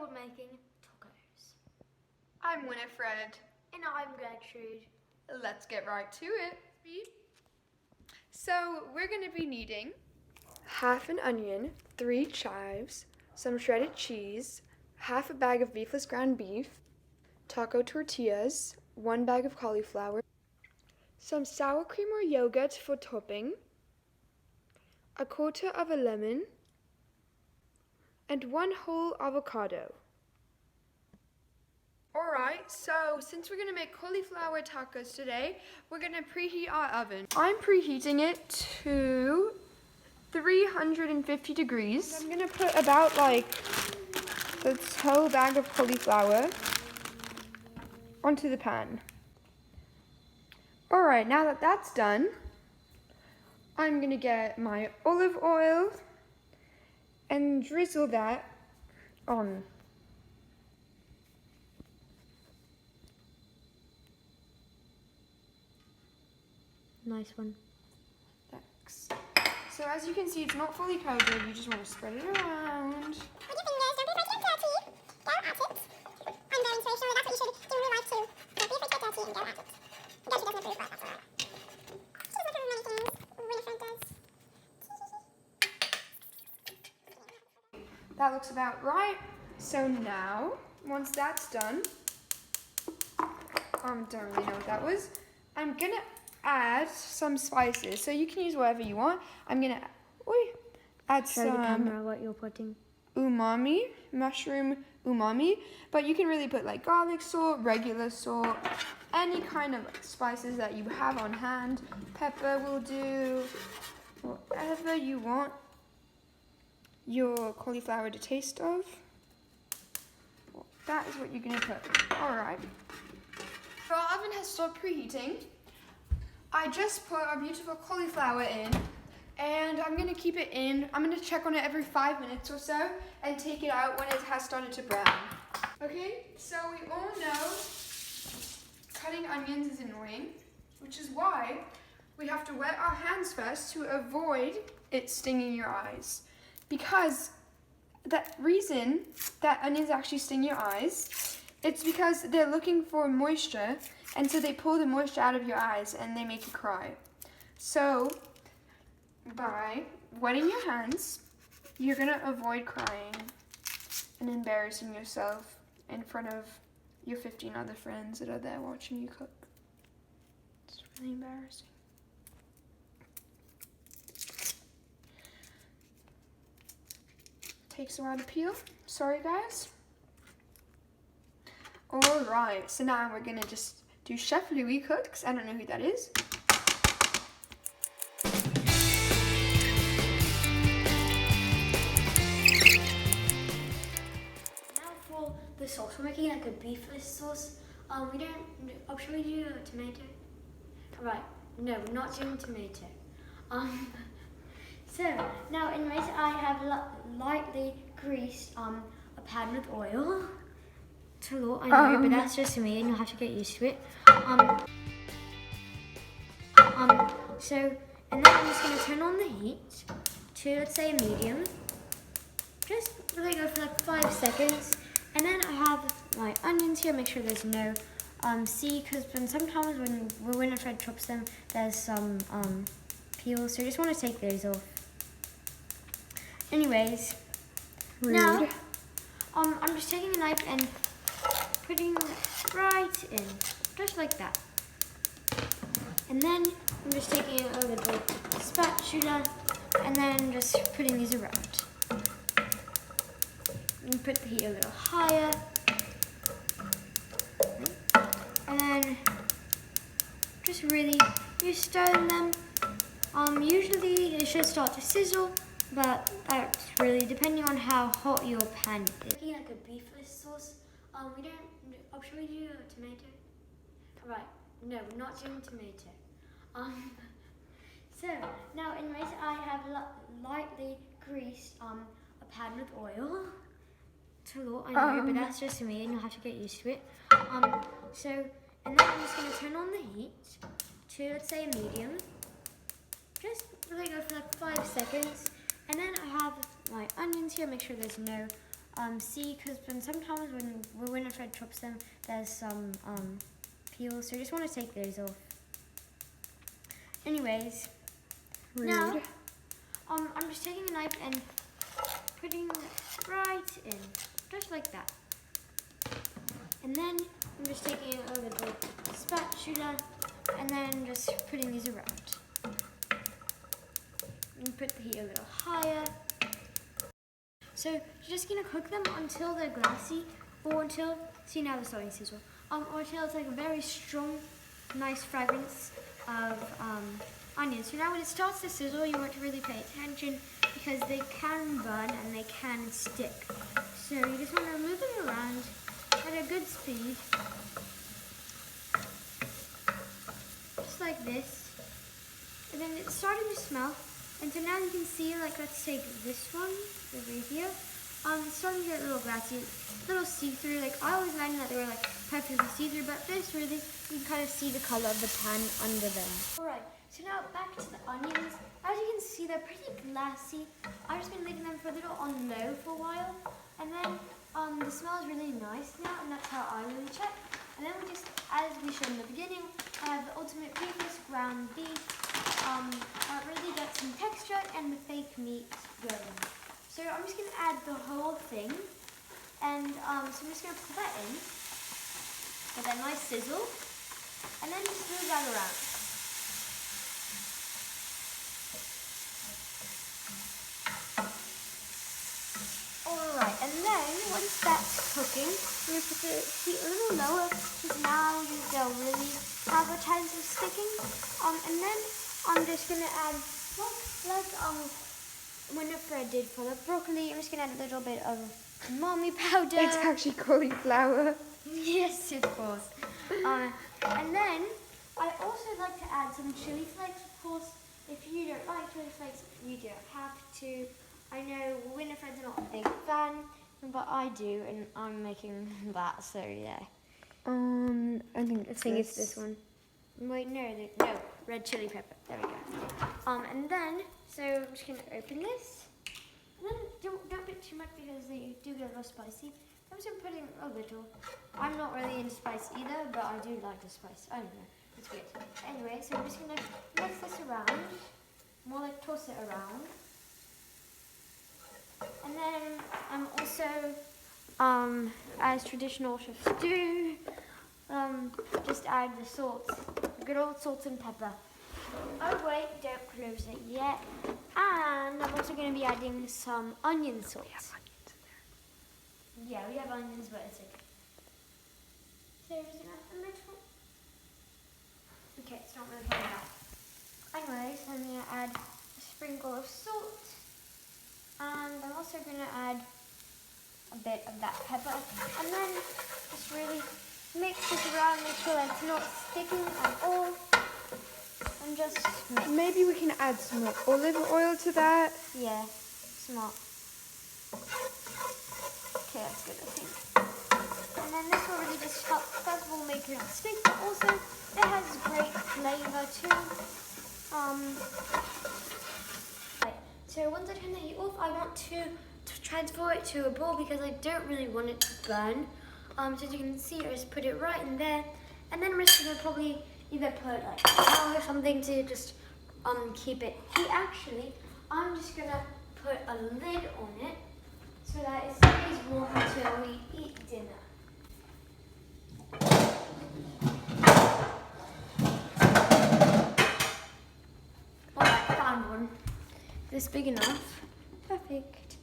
we're making tacos. I'm Winifred. And I'm Gertrude. Let's get right to it. So we're going to be needing half an onion, 3 chives, some shredded cheese, half a bag of beefless ground beef, taco tortillas, 1 bag of cauliflower, some sour cream or yogurt for topping, a quarter of a lemon, and 1 whole avocado. Alright, so since we're going to make cauliflower tacos today, we're going to preheat our oven. I'm preheating it to 350 degrees. I'm going to put about this whole bag of cauliflower onto the pan. Alright, now that that's done, I'm going to get my olive oil and drizzle that on. Nice one. Thanks. So as you can see, it's not fully covered. You just want to spread it around. With your fingers, don't be afraid to get dirty. Go at it. I'm going to, so that's what you should do in real life too. Don't be afraid to get dirty and go at it. Gertrude doesn't approve, but that's alright. She doesn't approve of many things. Winifred does. That looks about right. So now, once that's done, don't really know what that was. I'm gonna add some spices. So you can use whatever you want. I'm gonna add Show the some camera what you're putting. umami, mushroom umami, but you can really put like garlic salt, regular salt, any kind of spices that you have on hand. Pepper will do, whatever you want your cauliflower to taste of. That is what you're gonna put. Alright. So our oven has stopped preheating. I just put our beautiful cauliflower in, and I'm gonna keep it in. I'm gonna check on it every 5 minutes or so and take it out when it has started to brown. Okay, so we all know cutting onions is annoying, which is why we have to wet our hands first to avoid it stinging your eyes. Because that reason that onions actually sting your eyes, it's because they're looking for moisture, and so they pull the moisture out of your eyes and they make you cry. So by wetting your hands, you're gonna avoid crying and embarrassing yourself in front of your 15 other friends that are there watching you cook. It's really embarrassing. Takes a while to peel. Sorry guys. Alright, so now we're gonna just do Chef Louis cooks. I don't know who that is. Now for the sauce, we're making like a beefless sauce. Should we do a tomato? Right, no, we're not doing tomato. So now in this I have lightly greased a pan with oil. It's a lot, I know, but that's just me and you'll have to get used to it. And then I'm just going to turn on the heat to, let's say, a medium. Just really go for like 5 seconds. And then I have my onions here, make sure there's no seed, because sometimes when Winifred chops them, there's some peel, so you just want to take those off. Anyways, Rude. Now, I'm just taking a knife and putting it right in, just like that. And then I'm just taking a little spatula and then just putting these around. And put the heat a little higher. And then just really, you stir them. Usually it should start to sizzle, but that's really depending on how hot your pan is. Making like a beefless sauce. Should we do a tomato? Right, no, we're not doing tomato. So now in this I have lightly greased a pan with oil. It's a lot, I know, but that's just me and you'll have to get used to it. And then I'm just going to turn on the heat to, let's say, a medium. Just really go for like 5 seconds. And then I have my onions here, make sure there's no see, because sometimes when Winifred chops them, there's some peel, so you just want to take those off. Anyways, Rude. now I'm just taking a knife and putting it right in, just like that. And then I'm just taking a little spatula and then just putting these around. And put the heat a little higher. So you're just gonna cook them until they're glassy, or until, see now they're starting to sizzle, or until it's like a very strong, nice fragrance of onions. So now when it starts to sizzle, you want to really pay attention because they can burn and they can stick. So you just want to move them around at a good speed, just like this. And then it's starting to smell. And so now you can see, like, let's take this one over here. It's starting to get a little glassy, a little see-through. Like, I always imagined that they were like perfectly see-through, but this really, you can kind of see the color of the pan under them. Alright, so now back to the onions. As you can see, they're pretty glassy. I've just been leaving them for a little on low for a while. And then the smell is really nice now, and that's how I really check. And then we just, as we showed in the beginning, I have the ultimate beefless ground beef. Really get some texture and the fake meat going. So I'm just going to add the whole thing, and so I'm just going to put that in with that nice sizzle, and then just move that around. Alright, and then once that's cooking, I'm going to put the heat a little lower, because now they'll really have a chance of sticking. And then I'm just going to add, like Winifred did for the broccoli, I'm just going to add a little bit of umami powder. It's actually cauliflower. Yes, of course. And then I also like to add some chili flakes, of course. If you don't like chili flakes, you don't have to. I know Winifred's not a big fan, but I do, and I'm making that, so yeah. I think it's this one. Wait, no, red chili pepper. There we go. And then, so I'm just going to open this. And then don't put too much because they do get a little spicy. I'm just putting a little. I'm not really into spice either, but I do like the spice. I don't know. It's weird. Anyway, so I'm just going to mix this around. More like toss it around. And then I'm also, as traditional chefs do, just add the salt, good old salt and pepper. Oh wait, don't close it yet. And I'm also going to be adding some onion salt. We have onions in there. Yeah, we have onions, but it's okay. So just enough a little. Okay, it's not really coming out. Anyways, I'm going to add a sprinkle of salt. And I'm also going to add a bit of that pepper. And then just really mix this around, make sure that it's not sticking at all. And just mix. Maybe we can add some more olive oil to that. Yeah, smart. Okay, that's good, I think. And then this will really just help, first of all, make it not stick, but also it has great flavour too. Right, so once I turn the heat off, I want to transfer it to a bowl because I don't really want it to burn. So as you can see, I just put it right in there, and then I'm just gonna probably either put like oil or something to just keep it heat. Actually, I'm just gonna put a lid on it so that it stays warm until we eat dinner. Alright, found one. This big enough. Perfect.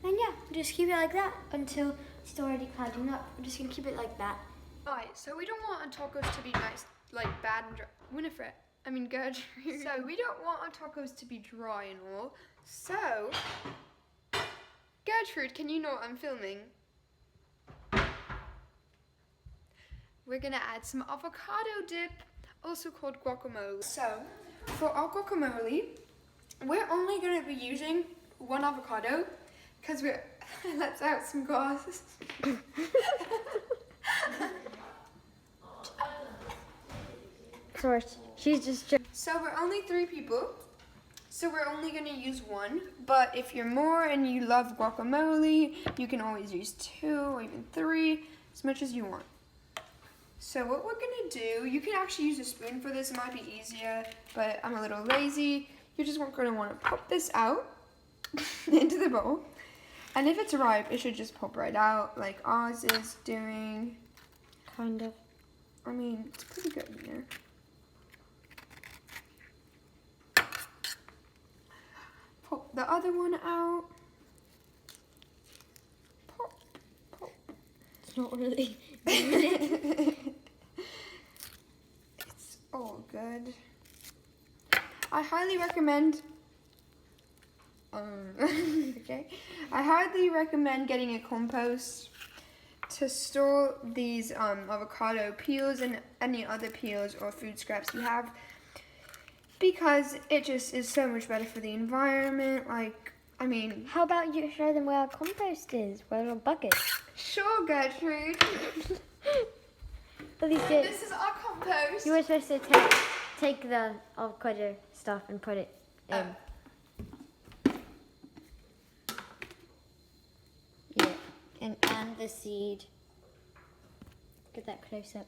And yeah, just keep it like that until it's already clouding up. I'm just gonna keep it like that. Right, so we don't want our tacos to be nice, like bad and dry. Winifred, I mean Gertrude. So we don't want our tacos to be dry and all. So, Gertrude, can you know what I'm filming? We're gonna add some avocado dip, also called guacamole. So, for our guacamole, we're only gonna be using one avocado because we're, let's out some glasses. Sorry, she's just. So we're only 3 people. So we're only going to use one, but if you're more and you love guacamole, you can always use 2 or even 3, as much as you want. So what we're going to do, you can actually use a spoon for this, it might be easier, but I'm a little lazy. You're just going to want to pop this out into the bowl. And if it's ripe, it should just pop right out like ours is doing. Kind of. I mean, it's pretty good in there. Pop the other one out. Pop, pop. It's not really. It's all good. I highly recommend. Okay. I highly recommend getting a compost to store these avocado peels and any other peels or food scraps you have, because it just is so much better for the environment. Like, I mean, How about you show them where our compost is? Where our bucket? sure, Gertrude. At least it, This is our compost. you were supposed to take the avocado stuff and put it in. Yeah, and the seed. Get that close up.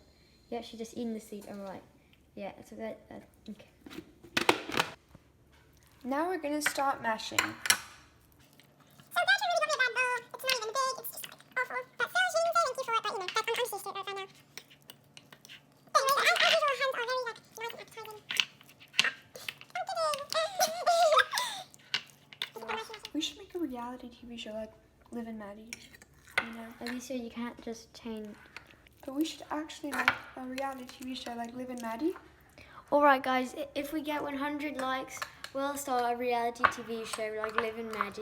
You're actually just eating the seed. All right. Yeah. So that. Okay. Now we're gonna start mashing. So Gertrude really got me a bad bowl. It's not even big. It's just awful. But so she didn't say thank you for it. But you know, I'm used to it right now. Anyway, as usual, her hands are very like nice and appetizing. We should make a reality TV show like Liv and Maddie. You know. Alicia, you can't just change. But we should actually make a reality TV show like Liv and Maddie. All right, guys. If we get 100 likes, we'll start a reality TV show like Liv and Maddie.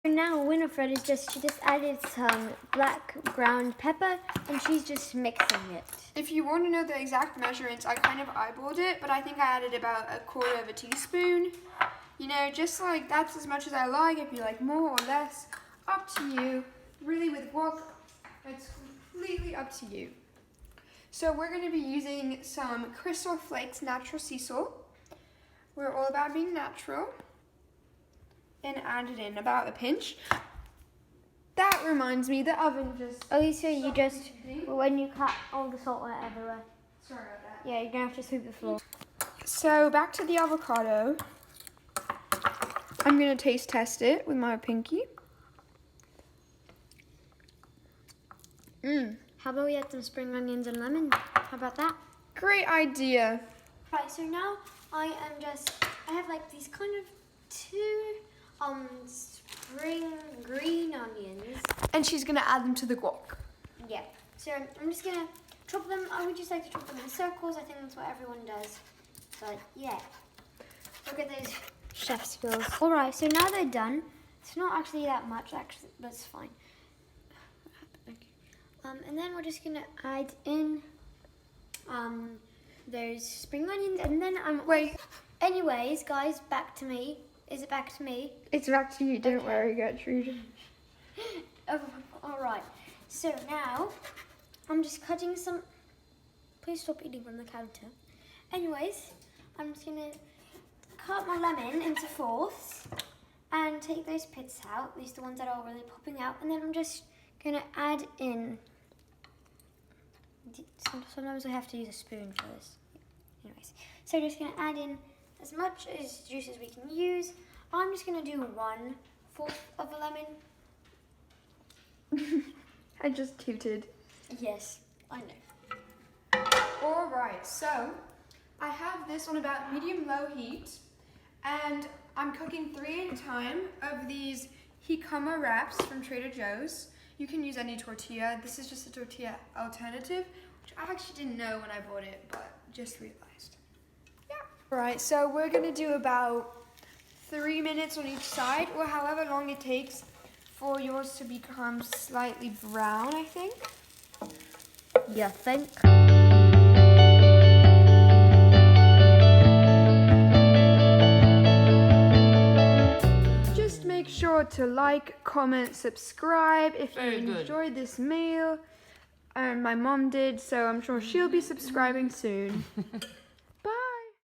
Now Winifred is she just added some black ground pepper and she's just mixing it. If you want to know the exact measurements, I kind of eyeballed it, but I think I added about 1/4 of a teaspoon. You know, just like that's as much as I like. If you like more or less, up to you. Really, with guac, it's completely up to you. So we're going to be using some Crystal Flakes natural sea salt. We're all about being natural. And add it in about a pinch. That reminds me, the oven just. Alicia, you just when you cut all the salt went everywhere. Sorry about that. Yeah, you're gonna have to sweep the floor. So back to the avocado. I'm gonna taste test it with my pinky. How about we add some spring onions and lemon? How about that? Great idea. Right, so now I have like these kind of 2 spring green onions. And she's gonna add them to the guac. Yeah. So I'm just gonna chop them. I would just like to chop them in circles. I think that's what everyone does. But yeah. Look at those chef skills. Alright, so now they're done. It's not actually that much actually, but it's fine. And then we're just gonna add in those spring onions and then Wait. anyways, guys, back to me. Is it back to me? It's back to you, don't worry, Gertrude. Oh, alright. So now I'm just cutting some. Please stop eating from the counter. Anyways, I'm just gonna cut my lemon into 4ths and take those pits out, these are the ones that are really popping out, and then I'm just gonna add in. Sometimes I have to use a spoon for this. Anyways, so just gonna add in as much as juice as we can use. I'm just gonna do 1/4 of a lemon. I just tooted. Yes, I know. Alright, so I have this on about medium-low heat, and I'm cooking 3 at a time of these jicama wraps from Trader Joe's. You can use any tortilla. This is just a tortilla alternative, which I actually didn't know when I bought it, but just realized. Yeah. Alright, so we're gonna do about 3 minutes on each side, or however long it takes for yours to become slightly brown, I think. You think? Just make sure to like, comment, subscribe if you Very good. enjoyed this meal. And my mom did, so I'm sure she'll be subscribing soon.